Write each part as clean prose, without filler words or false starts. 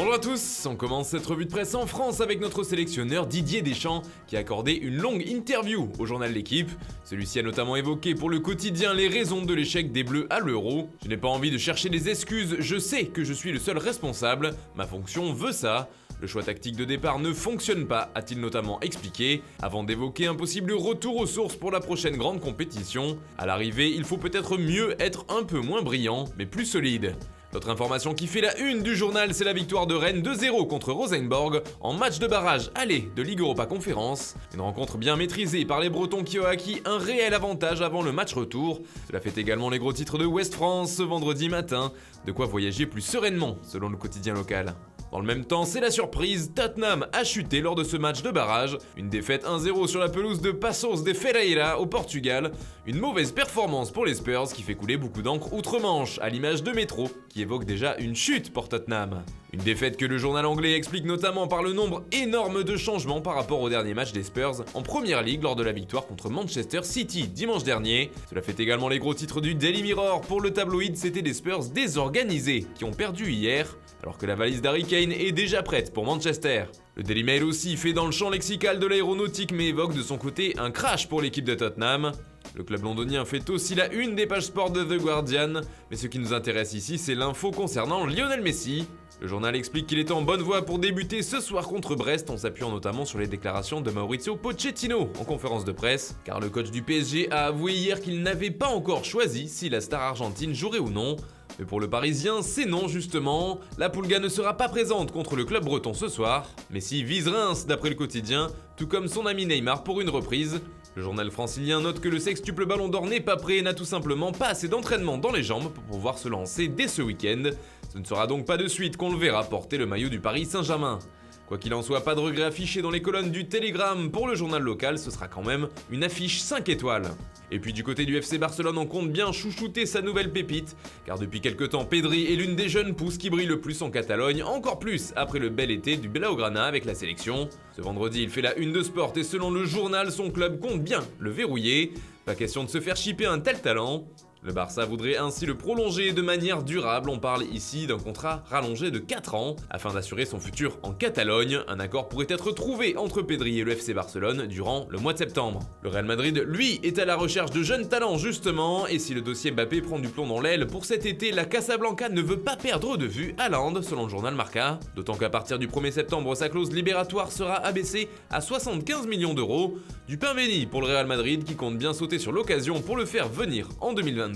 Bonjour à tous, on commence cette revue de presse en France avec notre sélectionneur Didier Deschamps qui a accordé une longue interview au journal L'Équipe. Celui-ci a notamment évoqué pour le quotidien les raisons de l'échec des Bleus à l'Euro. Je n'ai pas envie de chercher des excuses, je sais que je suis le seul responsable, ma fonction veut ça. Le choix tactique de départ ne fonctionne pas, a-t-il notamment expliqué, avant d'évoquer un possible retour aux sources pour la prochaine grande compétition. À l'arrivée, il faut peut-être mieux être un peu moins brillant, mais plus solide. L'autre information qui fait la une du journal, c'est la victoire de Rennes 2-0 contre Rosenborg en match de barrage aller de Ligue Europa Conférence. Une rencontre bien maîtrisée par les Bretons qui ont acquis un réel avantage avant le match retour. Cela fait également les gros titres de Ouest France ce vendredi matin. De quoi voyager plus sereinement, selon le quotidien local. Dans le même temps, c'est la surprise, Tottenham a chuté lors de ce match de barrage. Une défaite 1-0 sur la pelouse de Paços de Ferreira au Portugal. Une mauvaise performance pour les Spurs qui fait couler beaucoup d'encre outre-Manche, à l'image de Métro, qui évoque déjà une chute pour Tottenham. Une défaite que le journal anglais explique notamment par le nombre énorme de changements par rapport au dernier match des Spurs en Premier League lors de la victoire contre Manchester City dimanche dernier. Cela fait également les gros titres du Daily Mirror. Pour le tabloïd, c'était des Spurs désorganisés qui ont perdu hier, alors que la valise d'Harry Kane est déjà prête pour Manchester. Le Daily Mail aussi fait dans le champ lexical de l'aéronautique mais évoque de son côté un crash pour l'équipe de Tottenham. Le club londonien fait aussi la une des pages sport de The Guardian, mais ce qui nous intéresse ici c'est l'info concernant Lionel Messi. Le journal explique qu'il est en bonne voie pour débuter ce soir contre Brest en s'appuyant notamment sur les déclarations de Mauricio Pochettino en conférence de presse, car le coach du PSG a avoué hier qu'il n'avait pas encore choisi si la star argentine jouerait ou non. Mais pour le Parisien, c'est non justement. La Pulga ne sera pas présente contre le club breton ce soir. Messi vise Reims d'après le quotidien, tout comme son ami Neymar pour une reprise. Le journal francilien note que le sextuple Ballon d'Or n'est pas prêt et n'a tout simplement pas assez d'entraînement dans les jambes pour pouvoir se lancer dès ce week-end. Ce ne sera donc pas de suite qu'on le verra porter le maillot du Paris Saint-Germain. Quoi qu'il en soit, pas de regret affiché dans les colonnes du Télégramme. Pour le journal local, ce sera quand même une affiche 5 étoiles. Et puis du côté du FC Barcelone, on compte bien chouchouter sa nouvelle pépite, car depuis quelques temps, Pedri est l'une des jeunes pousses qui brille le plus en Catalogne, encore plus après le bel été du Blaugrana avec la sélection. Ce vendredi, il fait la une de Sport et selon le journal, son club compte bien le verrouiller. Pas question de se faire chipper un tel talent. Le Barça voudrait ainsi le prolonger de manière durable, on parle ici d'un contrat rallongé de 4 ans, afin d'assurer son futur en Catalogne. Un accord pourrait être trouvé entre Pedri et le FC Barcelone durant le mois de septembre. Le Real Madrid, lui, est à la recherche de jeunes talents justement, et si le dossier Mbappé prend du plomb dans l'aile pour cet été, la Casablanca ne veut pas perdre de vue Haaland, selon le journal Marca. D'autant qu'à partir du 1er septembre, sa clause libératoire sera abaissée à 75 millions d'euros. Du pain béni pour le Real Madrid qui compte bien sauter sur l'occasion pour le faire venir en 2022.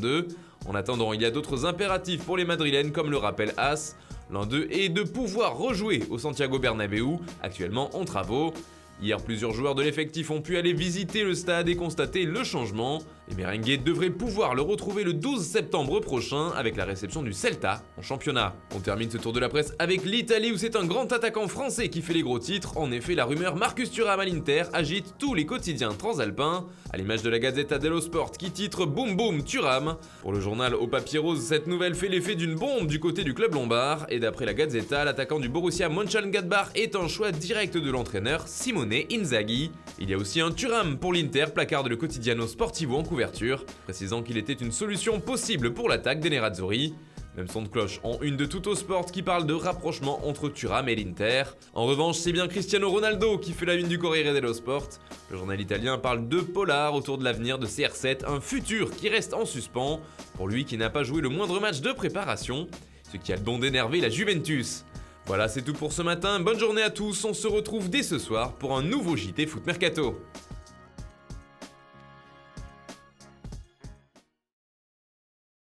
En attendant, il y a d'autres impératifs pour les Madrilènes comme le rappelle AS. L'un d'eux est de pouvoir rejouer au Santiago Bernabéu, actuellement en travaux. Hier, plusieurs joueurs de l'effectif ont pu aller visiter le stade et constater le changement. Les Merengues devraient pouvoir le retrouver le 12 septembre prochain avec la réception du Celta en championnat. On termine ce tour de la presse avec l'Italie où c'est un grand attaquant français qui fait les gros titres. En effet, la rumeur Marcus Thuram à l'Inter agite tous les quotidiens transalpins, à l'image de la Gazzetta dello Sport qui titre Boum Boum Thuram. Pour le journal au papier rose, cette nouvelle fait l'effet d'une bombe du côté du club lombard et d'après la Gazzetta, l'attaquant du Borussia Mönchengladbach est un choix direct de l'entraîneur Simone Inzaghi. Il y a aussi un Thuram pour l'Inter, placarde le Quotidiano Sportivo en couverture, précisant qu'il était une solution possible pour l'attaque des Nerazzurri. Même son de cloche en une de Tutto Sport qui parle de rapprochement entre Thuram et l'Inter. En revanche, c'est bien Cristiano Ronaldo qui fait la une du Corriere dello Sport. Le journal italien parle de polar autour de l'avenir de CR7, un futur qui reste en suspens, pour lui qui n'a pas joué le moindre match de préparation, ce qui a le don d'énerver la Juventus. Voilà, c'est tout pour ce matin, bonne journée à tous, on se retrouve dès ce soir pour un nouveau JT Foot Mercato.